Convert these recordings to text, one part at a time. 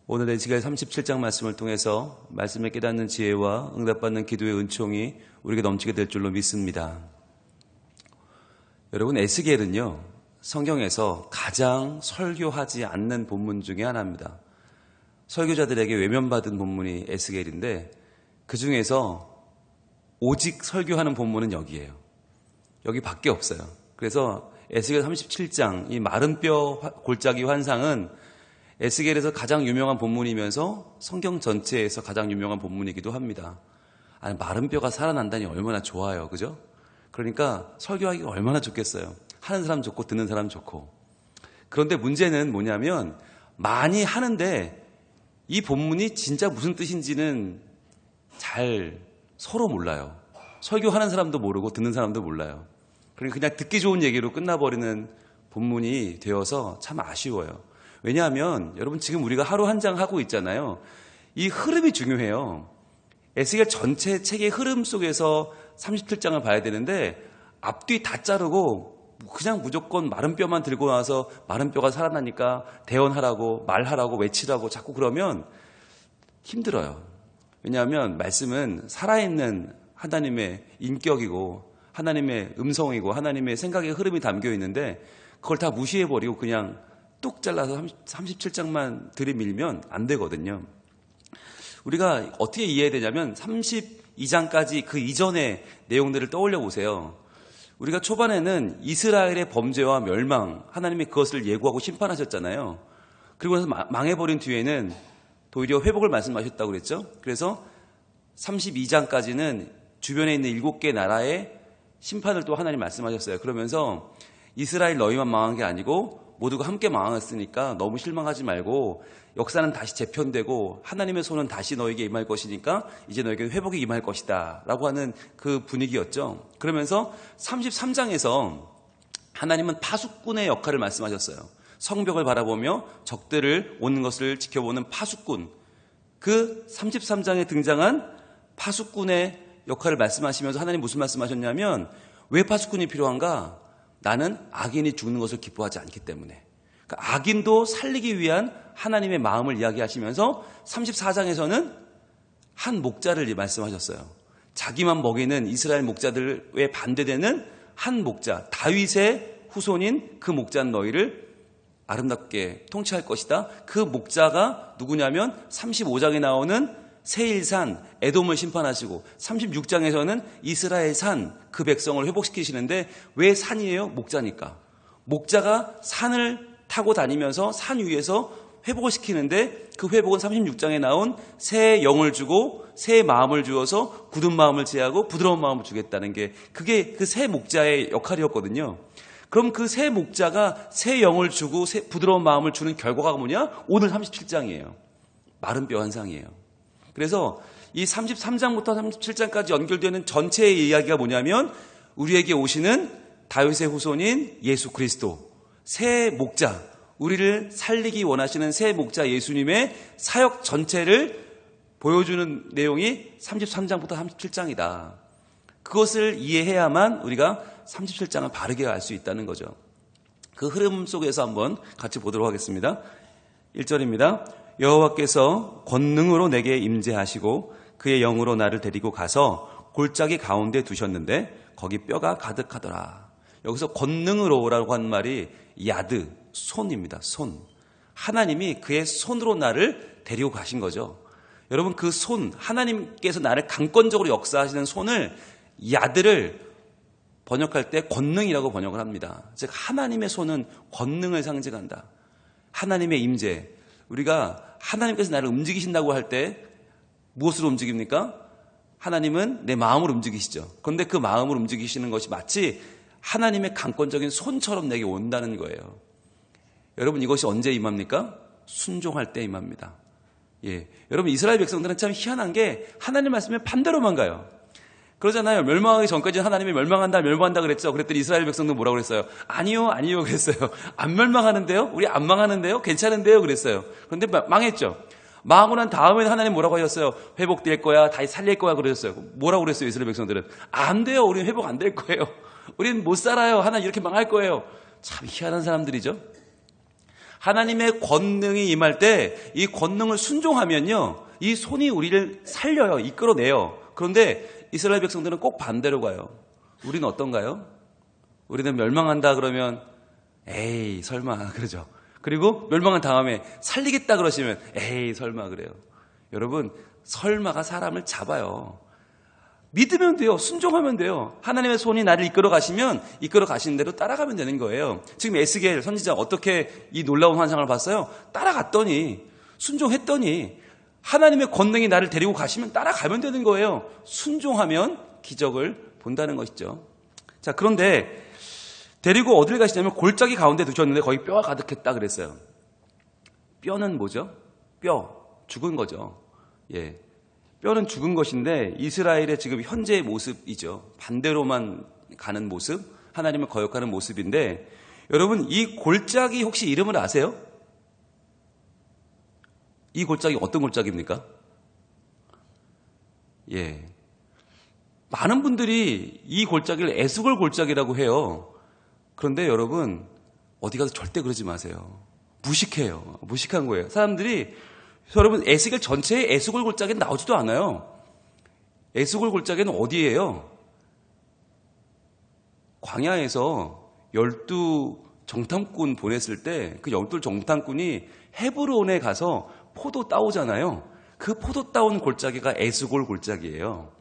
오늘 에스겔 37장 말씀을 통해서 말씀을 깨닫는 지혜와 응답받는 기도의 은총이 우리에게 넘치게 될 줄로 믿습니다. 여러분, 에스겔은요, 성경에서 가장 설교하지 않는 본문 중에 하나입니다. 설교자들에게 외면받은 본문이 에스겔인데 그 중에서 오직 설교하는 본문은 여기예요. 여기밖에 없어요. 그래서 에스겔 37장 이 마른 뼈 골짜기 환상은 에스겔에서 가장 유명한 본문이면서 성경 전체에서 가장 유명한 본문이기도 합니다. 아니, 마른 뼈가 살아난다니 얼마나 좋아요, 그죠? 그러니까 설교하기가 얼마나 좋겠어요. 하는 사람 좋고 듣는 사람 좋고. 그런데 문제는 뭐냐면 많이 하는데 이 본문이 진짜 무슨 뜻인지는 잘 서로 몰라요. 설교하는 사람도 모르고 듣는 사람도 몰라요. 그러니까 그냥 듣기 좋은 얘기로 끝나버리는 본문이 되어서 참 아쉬워요. 왜냐하면 여러분, 지금 우리가 하루 한 장 하고 있잖아요. 이 흐름이 중요해요. 에스겔 전체 책의 흐름 속에서 37장을 봐야 되는데 앞뒤 다 자르고 그냥 무조건 마른 뼈만 들고 나와서 마른 뼈가 살아나니까 대언하라고 말하라고 외치라고 자꾸 그러면 힘들어요. 왜냐하면 말씀은 살아있는 하나님의 인격이고 하나님의 음성이고 하나님의 생각의 흐름이 담겨 있는데 그걸 다 무시해버리고 그냥 뚝 잘라서 37장만 들이밀면 안 되거든요. 우리가 어떻게 이해해야 되냐면 32장까지 그 이전의 내용들을 떠올려 보세요. 우리가 초반에는 이스라엘의 범죄와 멸망, 하나님이 그것을 예고하고 심판하셨잖아요. 그리고 나서 망해버린 뒤에는 도리어 회복을 말씀하셨다고 그랬죠. 그래서 32장까지는 주변에 있는 7개 나라의 심판을 또 하나님 말씀하셨어요. 그러면서 이스라엘 너희만 망한 게 아니고 모두가 함께 망했으니까 너무 실망하지 말고 역사는 다시 재편되고 하나님의 손은 다시 너에게 임할 것이니까 이제 너에게 회복이 임할 것이다 라고 하는 그 분위기였죠. 그러면서 33장에서 하나님은 파수꾼의 역할을 말씀하셨어요. 성벽을 바라보며 적들을 오는 것을 지켜보는 파수꾼. 그 33장에 등장한 파수꾼의 역할을 말씀하시면서 하나님 무슨 말씀하셨냐면 왜 파수꾼이 필요한가? 나는 악인이 죽는 것을 기뻐하지 않기 때문에. 그러니까 악인도 살리기 위한 하나님의 마음을 이야기하시면서 34장에서는 한 목자를 말씀하셨어요. 자기만 먹이는 이스라엘 목자들에 반대되는 한 목자, 다윗의 후손인 그 목자는 너희를 아름답게 통치할 것이다. 그 목자가 누구냐면 35장에 나오는 세일산, 에돔을 심판하시고 36장에서는 이스라엘 산, 그 백성을 회복시키시는데 왜 산이에요? 목자니까. 목자가 산을 타고 다니면서 산 위에서 회복을 시키는데 그 회복은 36장에 나온 새 영을 주고 새 마음을 주어서 굳은 마음을 제하고 부드러운 마음을 주겠다는 게 그게 그 새 목자의 역할이었거든요. 그럼 그 새 목자가 새 영을 주고 부드러운 마음을 주는 결과가 뭐냐? 오늘 37장이에요. 마른 뼈 환상이에요. 그래서 이 33장부터 37장까지 연결되는 전체의 이야기가 뭐냐면 우리에게 오시는 다윗의 후손인 예수 그리스도, 새 목자, 우리를 살리기 원하시는 새 목자 예수님의 사역 전체를 보여주는 내용이 33장부터 37장이다. 그것을 이해해야만 우리가 37장을 바르게 알 수 있다는 거죠. 그 흐름 속에서 한번 같이 보도록 하겠습니다. 1절입니다. 여호와께서 권능으로 내게 임재하시고 그의 영으로 나를 데리고 가서 골짜기 가운데 두셨는데 거기 뼈가 가득하더라. 여기서 권능으로라고 한 말이 야드, 손입니다. 손. 하나님이 그의 손으로 나를 데리고 가신 거죠. 여러분, 그 손, 하나님께서 나를 강권적으로 역사하시는 손을 야드를 번역할 때 권능이라고 번역을 합니다. 즉 하나님의 손은 권능을 상징한다. 하나님의 임재. 우리가 하나님께서 나를 움직이신다고 할 때 무엇으로 움직입니까? 하나님은 내 마음을 움직이시죠. 그런데 그 마음을 움직이시는 것이 마치 하나님의 강권적인 손처럼 내게 온다는 거예요. 여러분, 이것이 언제 임합니까? 순종할 때 임합니다. 예, 여러분, 이스라엘 백성들은 참 희한한 게 하나님 말씀에 반대로만 가요. 그러잖아요. 멸망하기 전까지는 하나님이 멸망한다 그랬죠. 그랬더니 이스라엘 백성도 뭐라고 그랬어요? 아니요 그랬어요. 안 멸망하는데요? 우리 안 망하는데요? 괜찮은데요? 그랬어요. 그런데 망했죠. 망하고 난 다음에는 하나님 뭐라고 하셨어요? 회복될 거야, 다시 살릴 거야 그러셨어요. 뭐라고 그랬어요? 이스라엘 백성들은 안 돼요. 우리는 회복 안 될 거예요. 우리는 못 살아요. 하나님 이렇게 망할 거예요. 참 희한한 사람들이죠. 하나님의 권능이 임할 때 이 권능을 순종하면요, 이 손이 우리를 살려요. 이끌어내요. 그런데 이스라엘 백성들은 꼭 반대로 가요. 우리는 어떤가요? 우리는 멸망한다 그러면 에이 설마 그러죠. 그리고 멸망한 다음에 살리겠다 그러시면 에이 설마 그래요. 여러분, 설마가 사람을 잡아요. 믿으면 돼요. 순종하면 돼요. 하나님의 손이 나를 이끌어 가시면 이끌어 가시는 대로 따라가면 되는 거예요. 지금 에스겔 선지자 어떻게 이 놀라운 환상을 봤어요? 따라갔더니, 순종했더니 하나님의 권능이 나를 데리고 가시면 따라가면 되는 거예요. 순종하면 기적을 본다는 것이죠. 자, 그런데 데리고 어딜 가시냐면 골짜기 가운데 두셨는데 거기 뼈가 가득했다 그랬어요. 뼈는 뭐죠? 뼈, 죽은 거죠. 예. 뼈는 죽은 것인데 이스라엘의 지금 현재의 모습이죠. 반대로만 가는 모습, 하나님을 거역하는 모습인데, 여러분, 이 골짜기 혹시 이름을 아세요? 이 골짜기 어떤 골짜기입니까? 예. 많은 분들이 이 골짜기를 에스골 골짜기라고 해요. 그런데 여러분, 어디 가서 절대 그러지 마세요. 무식해요. 무식한 거예요. 사람들이, 여러분, 에스겔 전체에 에스골 골짜기는 나오지도 않아요. 에스골 골짜기는 어디예요? 광야에서 12 정탐꾼 보냈을 때 그 12 정탐꾼이 헤브론에 가서 포도 따오잖아요. 그 포도 따온 골짜기가 에스골 골짜기예요.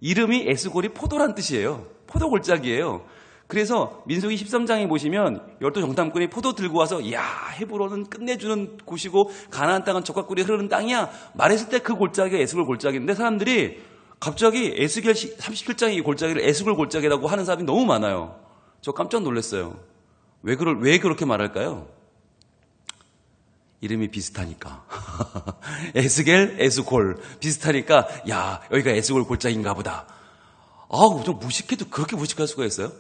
이름이 에스골이 포도란 뜻이에요. 포도 골짜기예요. 그래서 민수기 13장에 보시면 12 정탐꾼이 포도 들고 와서 이야, 헤브론은 끝내주는 곳이고 가나안 땅은 젖과 꿀이 흐르는 땅이야 말했을 때 그 골짜기가 에스골 골짜기인데, 사람들이 갑자기 에스겔 37장의 이 골짜기를 에스골 골짜기라고 하는 사람이 너무 많아요. 저 깜짝 놀랐어요. 왜 그렇게 말할까요? 이름이 비슷하니까. 에스겔, 에스골 비슷하니까 야, 여기가 에스골 골짜기인가 보다. 아우, 좀 무식해도 그렇게 무식할 수가 있어요?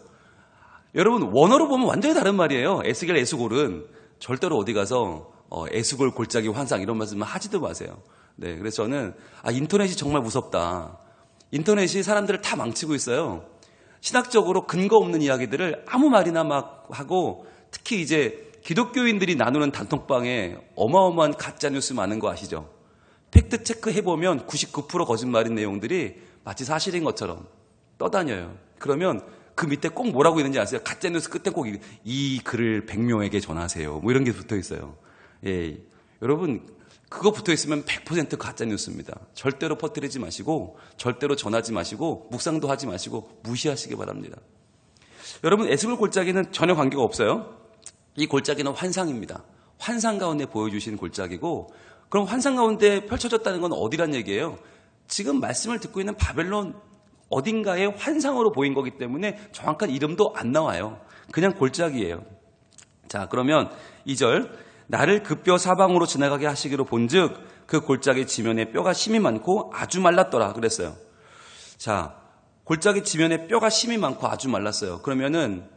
여러분, 원어로 보면 완전히 다른 말이에요. 에스겔, 에스골은 절대로 어디 가서 에스골 골짜기 환상 이런 말씀을 하지도 마세요. 네, 그래서 저는 인터넷이 정말 무섭다. 인터넷이 사람들을 다 망치고 있어요. 신학적으로 근거 없는 이야기들을 아무 말이나 막 하고, 특히 이제 기독교인들이 나누는 단톡방에 어마어마한 가짜뉴스 많은 거 아시죠? 팩트 체크 해보면 99% 거짓말인 내용들이 마치 사실인 것처럼 떠다녀요. 그러면 그 밑에 꼭 뭐라고 있는지 아세요? 가짜뉴스 끝에 꼭 이 글을 100명에게 전하세요. 뭐 이런 게 붙어 있어요. 예, 여러분, 그거 붙어 있으면 100% 가짜뉴스입니다. 절대로 퍼뜨리지 마시고, 절대로 전하지 마시고, 묵상도 하지 마시고, 무시하시기 바랍니다. 여러분, 에스골 골짜기는 전혀 관계가 없어요. 이 골짜기는 환상입니다. 환상 가운데 보여주신 골짜기고, 그럼 환상 가운데 펼쳐졌다는 건 어디란 얘기예요? 지금 말씀을 듣고 있는 바벨론 어딘가의 환상으로 보인 거기 때문에 정확한 이름도 안 나와요. 그냥 골짜기예요. 자, 그러면 2절, 나를 그 뼈 사방으로 지나가게 하시기로 본즉 그 골짜기 지면에 뼈가 심이 많고 아주 말랐더라 그랬어요. 자, 골짜기 지면에 뼈가 심이 많고 아주 말랐어요. 그러면은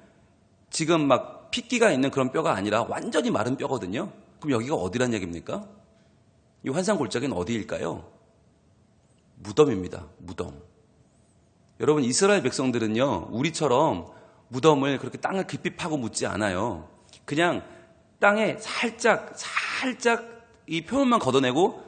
지금 막 핏기가 있는 그런 뼈가 아니라 완전히 마른 뼈거든요. 그럼 여기가 어디란 얘기입니까? 이 환상 골짜기는 어디일까요? 무덤입니다. 무덤. 여러분, 이스라엘 백성들은요, 우리처럼 무덤을 그렇게 땅을 깊이 파고 묻지 않아요. 그냥 땅에 살짝 이 표면만 걷어내고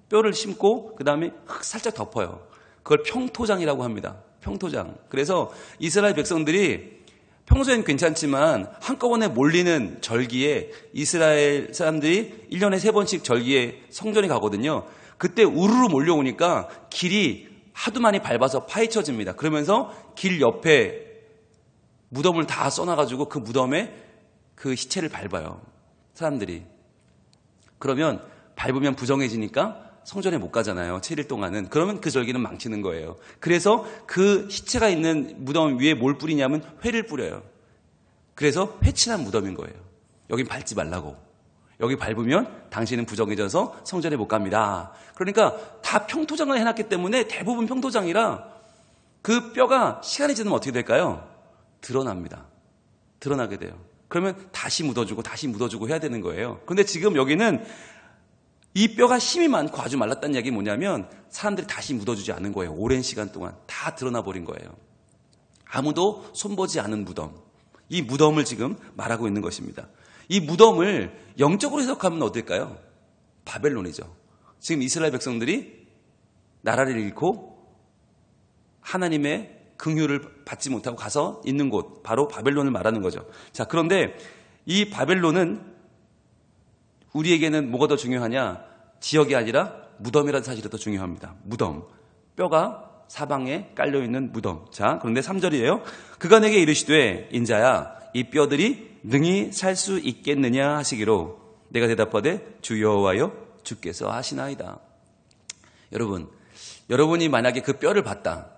뼈를 심고 그 다음에 흙 살짝 덮어요. 그걸 평토장이라고 합니다. 평토장. 그래서 이스라엘 백성들이 평소엔 괜찮지만 한꺼번에 몰리는 절기에 이스라엘 사람들이 1년에 3번씩 절기에 성전에 가거든요. 그때 우르르 몰려오니까 길이 하도 많이 밟아서 파헤쳐집니다. 그러면서 길 옆에 무덤을 다 써놔가지고 그 무덤에 그 시체를 밟아요. 사람들이. 그러면 밟으면 부정해지니까 성전에 못 가잖아요. 7일 동안은. 그러면 그 절기는 망치는 거예요. 그래서 그 시체가 있는 무덤 위에 뭘 뿌리냐면 회를 뿌려요. 그래서 회친한 무덤인 거예요. 여긴 밟지 말라고. 여기 밟으면 당신은 부정해져서 성전에 못 갑니다. 그러니까 다 평토장을 해놨기 때문에 대부분 평토장이라 그 뼈가 시간이 지나면 어떻게 될까요? 드러납니다. 드러나게 돼요. 그러면 다시 묻어주고 해야 되는 거예요. 그런데 지금 여기는 이 뼈가 힘이 많고 아주 말랐다는 얘기 뭐냐면 사람들이 다시 묻어주지 않은 거예요. 오랜 시간 동안 다 드러나 버린 거예요. 아무도 손보지 않은 무덤. 이 무덤을 지금 말하고 있는 것입니다. 이 무덤을 영적으로 해석하면 어떨까요? 바벨론이죠. 지금 이스라엘 백성들이 나라를 잃고 하나님의 긍휼을 받지 못하고 가서 있는 곳, 바로 바벨론을 말하는 거죠. 자, 그런데 이 바벨론은 우리에게는 뭐가 더 중요하냐? 지역이 아니라 무덤이라는 사실이 더 중요합니다. 무덤. 뼈가 사방에 깔려있는 무덤. 자, 그런데 3절이에요. 그가 내게 이르시되 인자야 이 뼈들이 능히 살 수 있겠느냐 하시기로 내가 대답하되 주 여호와여 주께서 하시나이다. 여러분이 만약에 그 뼈를 봤다.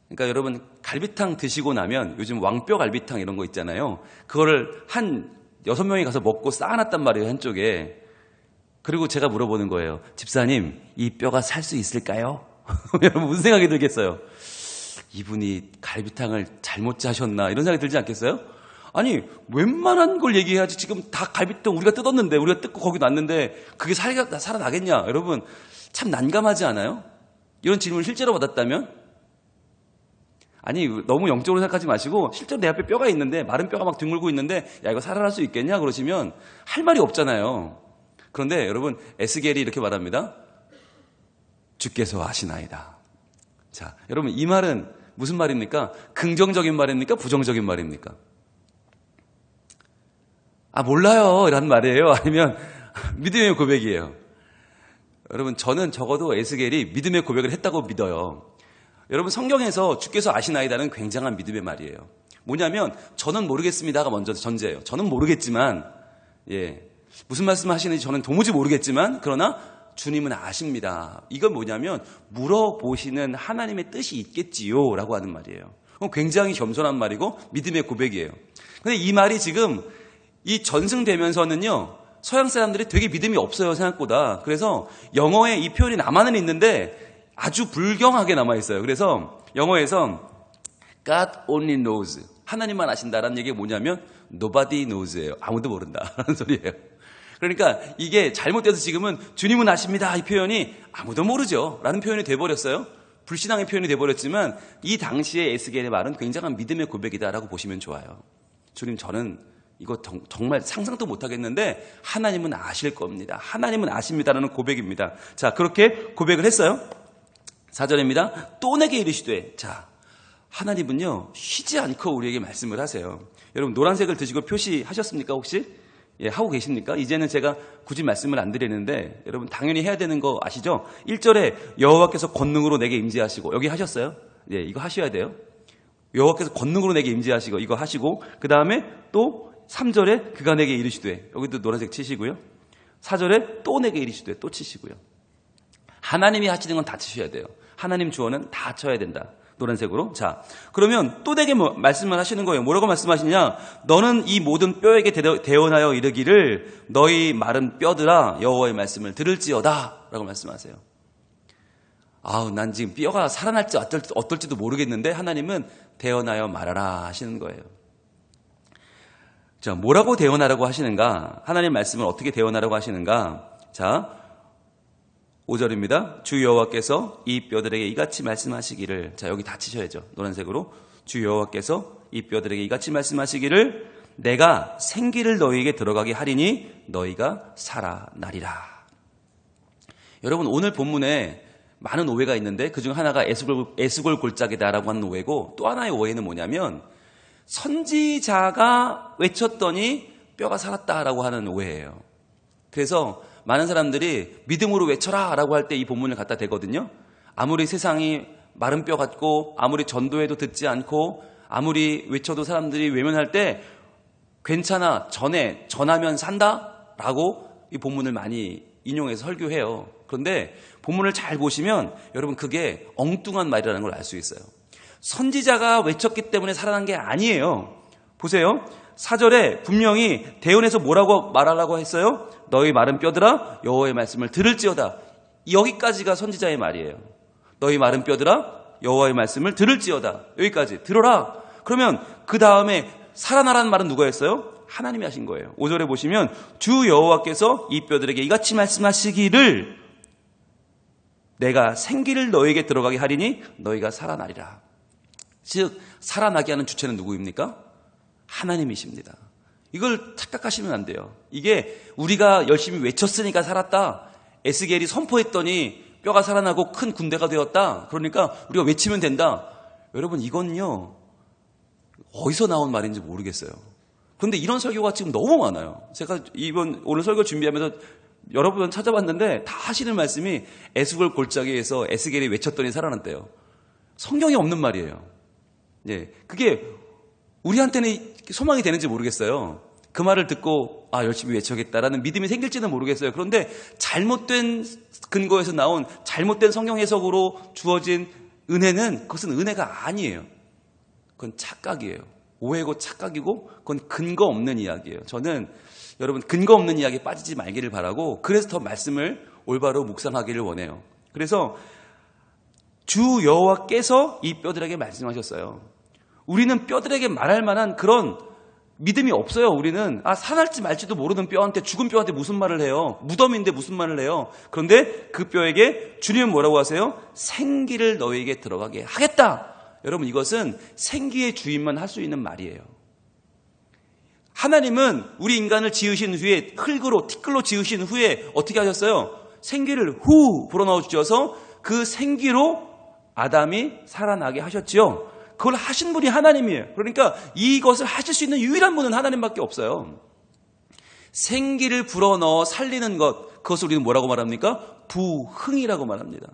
그러니까 여러분 갈비탕 드시고 나면 요즘 왕뼈 갈비탕 이런 거 있잖아요. 그거를 한 6명이 가서 먹고 쌓아놨단 말이에요, 한쪽에. 그리고 제가 물어보는 거예요. 집사님, 이 뼈가 살 수 있을까요? 여러분 무슨 생각이 들겠어요? 이분이 갈비탕을 잘못 짜셨나 이런 생각이 들지 않겠어요? 아니 웬만한 걸 얘기해야지. 지금 다 갈비탕 우리가 뜯었는데, 우리가 뜯고 거기 놨는데 그게 살아나겠냐? 여러분 참 난감하지 않아요? 이런 질문을 실제로 받았다면? 아니 너무 영적으로 생각하지 마시고 실제로 내 앞에 뼈가 있는데, 마른 뼈가 막 둥글고 있는데 야 이거 살아날 수 있겠냐 그러시면 할 말이 없잖아요. 그런데 여러분 에스겔이 이렇게 말합니다. 주께서 아시나이다. 자, 여러분 이 말은 무슨 말입니까? 긍정적인 말입니까? 부정적인 말입니까? 몰라요 라는 말이에요? 아니면 믿음의 고백이에요? 여러분 저는 적어도 에스겔이 믿음의 고백을 했다고 믿어요. 여러분 성경에서 주께서 아시나이다는 굉장한 믿음의 말이에요. 뭐냐면 저는 모르겠습니다가 먼저 전제예요. 저는 모르겠지만, 무슨 말씀 하시는지 저는 도무지 모르겠지만 그러나 주님은 아십니다. 이건 뭐냐면 물어보시는 하나님의 뜻이 있겠지요 라고 하는 말이에요. 굉장히 겸손한 말이고 믿음의 고백이에요. 근데 이 말이 지금 이 전승되면서는요, 서양 사람들이 되게 믿음이 없어요, 생각보다. 그래서 영어에 이 표현이 남아는 있는데 아주 불경하게 남아있어요. 그래서 영어에서 God only knows, 하나님만 아신다라는 얘기가 뭐냐면 nobody knows예요. 아무도 모른다라는 소리예요. 그러니까 이게 잘못돼서 지금은 주님은 아십니다 이 표현이 아무도 모르죠 라는 표현이 돼버렸어요. 불신앙의 표현이 돼버렸지만 이 당시에 에스겔의 말은 굉장한 믿음의 고백이다라고 보시면 좋아요. 주님 저는 이거 정말 상상도 못하겠는데 하나님은 아실 겁니다. 하나님은 아십니다라는 고백입니다. 자, 그렇게 고백을 했어요. 4절입니다. 또 내게 이르시되, 자, 하나님은요 쉬지 않고 우리에게 말씀을 하세요. 여러분 노란색을 드시고 표시하셨습니까 혹시? 하고 계십니까? 이제는 제가 굳이 말씀을 안 드리는데 여러분 당연히 해야 되는 거 아시죠? 1절에 여호와께서 권능으로 내게 임재하시고, 여기 하셨어요? 이거 하셔야 돼요. 여호와께서 권능으로 내게 임재하시고, 이거 하시고, 그 다음에 또 3절에 그가 내게 이르시되, 여기도 노란색 치시고요. 4절에 또 내게 이르시되 또 치시고요. 하나님이 하시는 건 다 치셔야 돼요. 하나님 주어는 다 쳐야 된다. 노란색으로. 자, 그러면 또 내게 말씀을 하시는 거예요. 뭐라고 말씀하시냐? 너는 이 모든 뼈에게 대언하여 이르기를 너희 마른 뼈들아 여호와의 말씀을 들을지어다 라고 말씀하세요. 난 지금 뼈가 살아날지 어떨지도 모르겠는데 하나님은 대언하여 말하라 하시는 거예요. 자, 뭐라고 대언하라고 하시는가? 하나님 말씀을 어떻게 대언하라고 하시는가? 자, 5절입니다. 주 여호와께서 이 뼈들에게 이같이 말씀하시기를, 자 여기 다 치셔야죠. 노란색으로. 주 여호와께서 이 뼈들에게 이같이 말씀하시기를 내가 생기를 너희에게 들어가게 하리니 너희가 살아나리라. 여러분 오늘 본문에 많은 오해가 있는데 그중 하나가 에스골 골짜기다라고 하는 오해고, 또 하나의 오해는 뭐냐면 선지자가 외쳤더니 뼈가 살았다라고 하는 오해예요. 그래서 많은 사람들이 믿음으로 외쳐라 라고 할 때 이 본문을 갖다 대거든요. 아무리 세상이 마른 뼈 같고 아무리 전도해도 듣지 않고 아무리 외쳐도 사람들이 외면할 때 괜찮아, 전하면 산다 라고 이 본문을 많이 인용해서 설교해요. 그런데 본문을 잘 보시면 여러분 그게 엉뚱한 말이라는 걸 알 수 있어요. 선지자가 외쳤기 때문에 살아난 게 아니에요. 보세요. 4절에 분명히 대언해서 뭐라고 말하라고 했어요? 너희 마른 뼈들아 여호와의 말씀을 들을지어다. 여기까지가 선지자의 말이에요. 너희 마른 뼈들아 여호와의 말씀을 들을지어다. 여기까지 들어라. 그러면 그 다음에 살아나라는 말은 누가 했어요? 하나님이 하신 거예요. 5절에 보시면 주 여호와께서 이 뼈들에게 이같이 말씀하시기를 내가 생기를 너에게 들어가게 하리니 너희가 살아나리라. 즉 살아나게 하는 주체는 누구입니까? 하나님이십니다. 이걸 착각하시면 안 돼요. 이게 우리가 열심히 외쳤으니까 살았다. 에스겔이 선포했더니 뼈가 살아나고 큰 군대가 되었다. 그러니까 우리가 외치면 된다. 여러분, 이건요, 어디서 나온 말인지 모르겠어요. 그런데 이런 설교가 지금 너무 많아요. 제가 오늘 설교 준비하면서 여러 번 찾아봤는데 다 하시는 말씀이 에스겔 골짜기에서 에스겔이 외쳤더니 살아났대요. 성경에 없는 말이에요. 예, 그게 우리한테는 소망이 되는지 모르겠어요. 그 말을 듣고 열심히 외쳐야겠다라는 믿음이 생길지는 모르겠어요. 그런데 잘못된 근거에서 나온 잘못된 성경 해석으로 주어진 은혜는 그것은 은혜가 아니에요. 그건 착각이에요. 오해고 착각이고 그건 근거 없는 이야기예요. 저는 여러분 근거 없는 이야기에 빠지지 말기를 바라고 그래서 더 말씀을 올바로 묵상하기를 원해요. 그래서 주 여호와께서 이 뼈들에게 말씀하셨어요. 우리는 뼈들에게 말할 만한 그런 믿음이 없어요. 우리는 살할지 말지도 모르는 뼈한테, 죽은 뼈한테 무슨 말을 해요? 무덤인데 무슨 말을 해요? 그런데 그 뼈에게 주님은 뭐라고 하세요? 생기를 너에게 들어가게 하겠다. 여러분, 이것은 생기의 주인만 할 수 있는 말이에요. 하나님은 우리 인간을 지으신 후에 흙으로 티끌로 지으신 후에 어떻게 하셨어요? 생기를 후 불어넣어 주셔서 그 생기로 아담이 살아나게 하셨지요. 그걸 하신 분이 하나님이에요. 그러니까 이것을 하실 수 있는 유일한 분은 하나님밖에 없어요. 생기를 불어넣어 살리는 것, 그것을 우리는 뭐라고 말합니까? 부흥이라고 말합니다.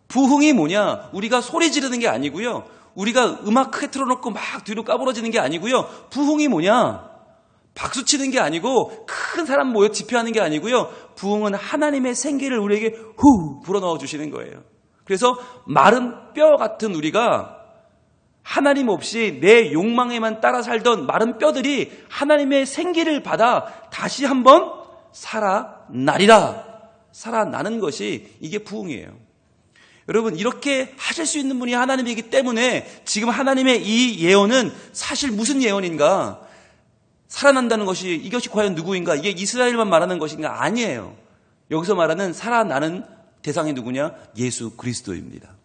부흥이 뭐냐? 우리가 소리 지르는 게 아니고요. 우리가 음악 크게 틀어놓고 막 뒤로 까부러지는 게 아니고요. 부흥이 뭐냐? 박수 치는 게 아니고 큰 사람 모여 집회하는 게 아니고요. 부흥은 하나님의 생기를 우리에게 후 불어넣어 주시는 거예요. 그래서 마른 뼈 같은 우리가 하나님 없이 내 욕망에만 따라 살던 마른 뼈들이 하나님의 생기를 받아 다시 한번 살아나리라. 살아나는 것이 이게 부흥이에요. 여러분, 이렇게 하실 수 있는 분이 하나님이기 때문에 지금 하나님의 이 예언은 사실 무슨 예언인가? 살아난다는 것이 이것이 과연 누구인가? 이게 이스라엘만 말하는 것인가? 아니에요. 여기서 말하는 살아나는 대상이 누구냐? 예수 그리스도입니다.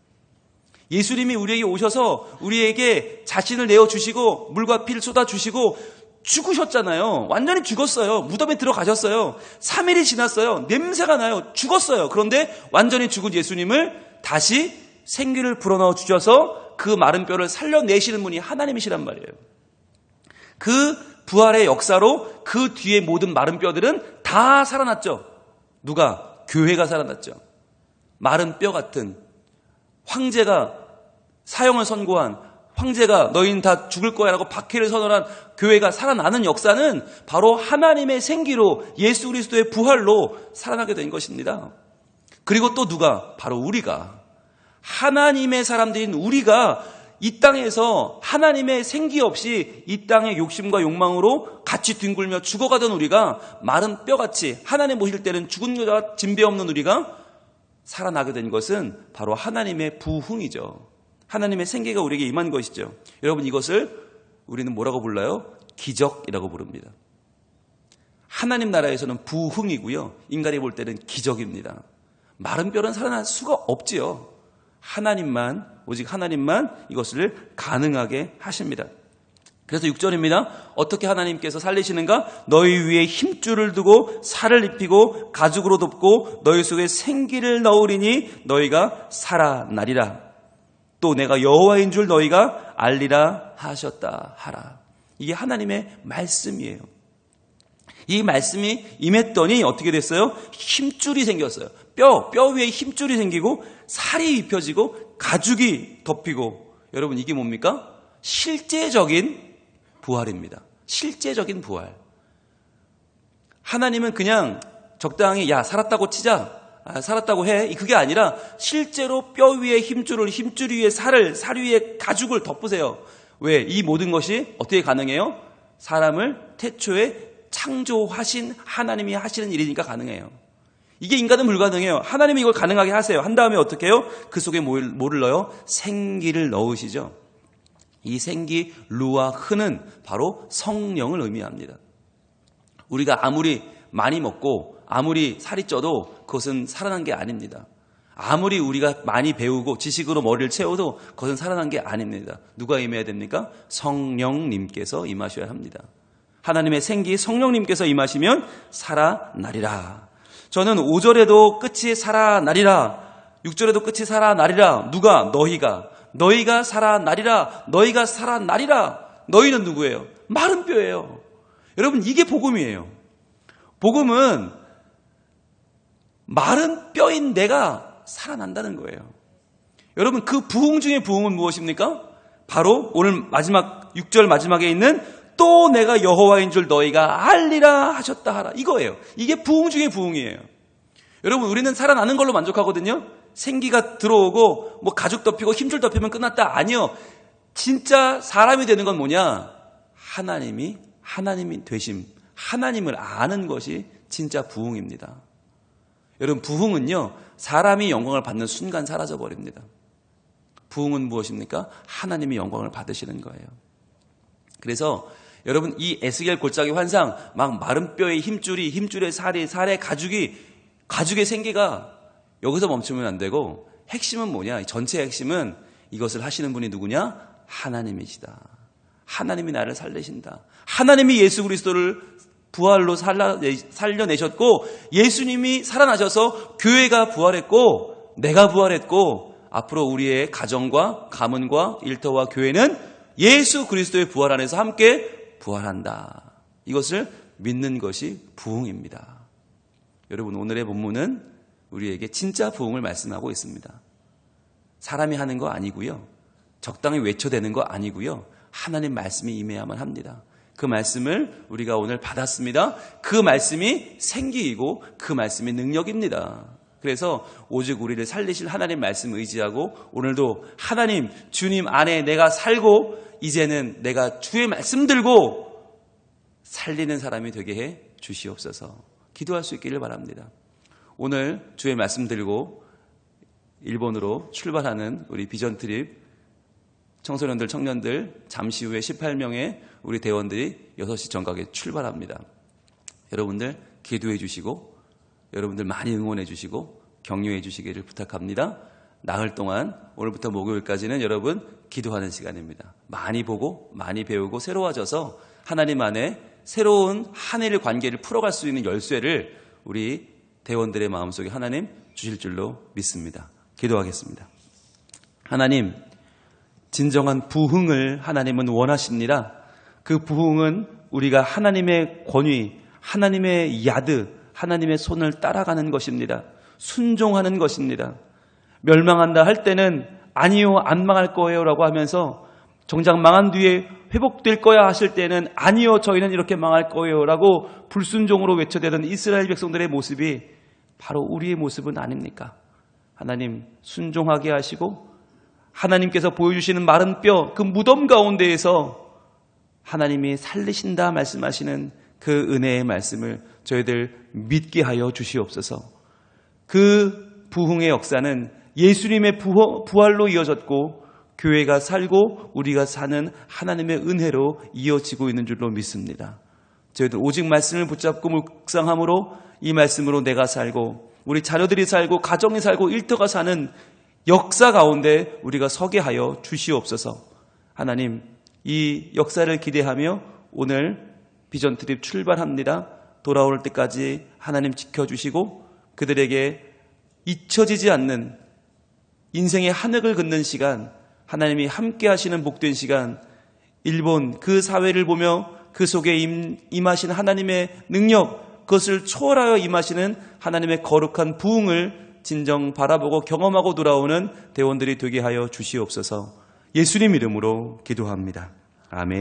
예수님이 우리에게 오셔서 우리에게 자신을 내어주시고 물과 피를 쏟아주시고 죽으셨잖아요. 완전히 죽었어요. 무덤에 들어가셨어요. 3일이 지났어요. 냄새가 나요. 죽었어요. 그런데 완전히 죽은 예수님을 다시 생기를 불어넣어 주셔서 그 마른 뼈를 살려내시는 분이 하나님이시란 말이에요. 그 부활의 역사로 그 뒤에 모든 마른 뼈들은 다 살아났죠. 누가? 교회가 살아났죠. 마른 뼈 같은 황제가 사형을 선고한, 황제가 너희는 다 죽을 거야 라고 박해를 선언한 교회가 살아나는 역사는 바로 하나님의 생기로 예수 그리스도의 부활로 살아나게 된 것입니다. 그리고 또 누가? 바로 우리가, 하나님의 사람들인 우리가 이 땅에서 하나님의 생기 없이 이 땅의 욕심과 욕망으로 같이 뒹굴며 죽어가던 우리가 마른 뼈같이 하나님 오실 때는 죽은 여자와 진배 없는 우리가 살아나게 된 것은 바로 하나님의 부흥이죠. 하나님의 생기가 우리에게 임한 것이죠. 여러분, 이것을 우리는 뭐라고 불러요? 기적이라고 부릅니다. 하나님 나라에서는 부흥이고요. 인간이 볼 때는 기적입니다. 마른 뼈는 살아날 수가 없지요. 하나님만, 오직 하나님만 이것을 가능하게 하십니다. 그래서 6절입니다. 어떻게 하나님께서 살리시는가? 너희 위에 힘줄을 두고 살을 입히고 가죽으로 덮고 너희 속에 생기를 넣으리니 너희가 살아나리라. 또 내가 여호와인 줄 너희가 알리라 하셨다 하라. 이게 하나님의 말씀이에요. 이 말씀이 임했더니 어떻게 됐어요? 힘줄이 생겼어요. 뼈 위에 힘줄이 생기고 살이 입혀지고 가죽이 덮이고. 여러분, 이게 뭡니까? 실제적인 부활입니다. 실제적인 부활. 하나님은 그냥 적당히 살았다고 치자, 살았다고 해, 그게 아니라 실제로 뼈 위에 힘줄 위에 살을, 살 위에 가죽을 덮으세요. 왜? 이 모든 것이 어떻게 가능해요? 사람을 태초에 창조하신 하나님이 하시는 일이니까 가능해요. 이게 인간은 불가능해요. 하나님이 이걸 가능하게 하세요. 한 다음에 어떻게 해요? 그 속에 뭐를 넣어요? 생기를 넣으시죠. 이 생기, 루아 흐는 바로 성령을 의미합니다. 우리가 아무리 많이 먹고 아무리 살이 쪄도 그것은 살아난 게 아닙니다. 아무리 우리가 많이 배우고 지식으로 머리를 채워도 그것은 살아난 게 아닙니다. 누가 임해야 됩니까? 성령님께서 임하셔야 합니다. 하나님의 생기 성령님께서 임하시면 살아나리라. 저는 5절에도 끝이 살아나리라, 6절에도 끝이 살아나리라. 누가? 너희가 살아나리라. 너희가 살아나리라. 너희는 누구예요? 마른 뼈예요. 여러분, 이게 복음이에요. 복음은 마른 뼈인 내가 살아난다는 거예요. 여러분, 그 부흥 중의 부흥은 무엇입니까? 바로 오늘 마지막 6절 마지막에 있는 또 내가 여호와인 줄 너희가 알리라 하셨다 하라. 이거예요. 이게 부흥 중의 부흥이에요. 여러분, 우리는 살아나는 걸로 만족하거든요. 생기가 들어오고 뭐 가죽 덮이고 힘줄 덮이면 끝났다. 아니요. 진짜 사람이 되는 건 뭐냐? 하나님이 되심, 하나님을 아는 것이 진짜 부흥입니다. 여러분, 부흥은요, 사람이 영광을 받는 순간 사라져버립니다. 부흥은 무엇입니까? 하나님이 영광을 받으시는 거예요. 그래서 여러분, 이 에스겔 골짜기 환상, 막 마른 뼈의 힘줄의 살이, 살의 가죽의 생기가 여기서 멈추면 안 되고, 핵심은 뭐냐? 전체의 핵심은 이것을 하시는 분이 누구냐? 하나님이시다. 하나님이 나를 살리신다. 하나님이 예수 그리스도를 부활로 살려내셨고, 예수님이 살아나셔서 교회가 부활했고, 내가 부활했고, 앞으로 우리의 가정과 가문과 일터와 교회는 예수 그리스도의 부활 안에서 함께 부활한다. 이것을 믿는 것이 부흥입니다. 여러분, 오늘의 본문은 우리에게 진짜 부흥을 말씀하고 있습니다. 사람이 하는 거 아니고요. 적당히 외쳐대는 거 아니고요. 하나님 말씀이 임해야만 합니다. 그 말씀을 우리가 오늘 받았습니다. 그 말씀이 생기이고 그 말씀이 능력입니다. 그래서 오직 우리를 살리실 하나님 말씀 의지하고, 오늘도 하나님, 주님 안에 내가 살고 이제는 내가 주의 말씀 들고 살리는 사람이 되게 해 주시옵소서. 기도할 수 있기를 바랍니다. 오늘 주의 말씀 들고 일본으로 출발하는 우리 비전 트립 청소년들, 청년들, 잠시 후에 18명의 우리 대원들이 6시 정각에 출발합니다. 여러분들 기도해 주시고, 여러분들 많이 응원해 주시고 격려해 주시기를 부탁합니다. 나흘 동안 오늘부터 목요일까지는 여러분 기도하는 시간입니다. 많이 보고 많이 배우고 새로워져서 하나님 안에 새로운 한 해의 관계를 풀어갈 수 있는 열쇠를 우리 대원들의 마음속에 하나님 주실 줄로 믿습니다. 기도하겠습니다. 하나님, 진정한 부흥을 하나님은 원하십니다. 그 부흥은 우리가 하나님의 권위, 하나님의 야드, 하나님의 손을 따라가는 것입니다. 순종하는 것입니다. 멸망한다 할 때는 아니요, 안 망할 거예요 라고 하면서, 정작 망한 뒤에 회복될 거야 하실 때는 아니요, 저희는 이렇게 망할 거예요 라고 불순종으로 외쳐대던 이스라엘 백성들의 모습이 바로 우리의 모습은 아닙니까? 하나님, 순종하게 하시고 하나님께서 보여주시는 마른 뼈, 그 무덤 가운데에서 하나님이 살리신다 말씀하시는 그 은혜의 말씀을 저희들 믿게 하여 주시옵소서. 그 부흥의 역사는 예수님의 부활로 이어졌고, 교회가 살고 우리가 사는 하나님의 은혜로 이어지고 있는 줄로 믿습니다. 저희들 오직 말씀을 붙잡고 묵상함으로, 이 말씀으로 내가 살고 우리 자녀들이 살고 가정이 살고 일터가 사는 역사 가운데 우리가 서게 하여 주시옵소서. 하나님, 이 역사를 기대하며 오늘 비전 트립 출발합니다. 돌아올 때까지 하나님 지켜주시고, 그들에게 잊혀지지 않는 인생의 한획을 긋는 시간, 하나님이 함께 하시는 복된 시간, 일본 그 사회를 보며 그 속에 임하신 하나님의 능력, 그것을 초월하여 임하시는 하나님의 거룩한 부흥을 진정 바라보고 경험하고 돌아오는 대원들이 되게 하여 주시옵소서. 예수님 이름으로 기도합니다. 아멘.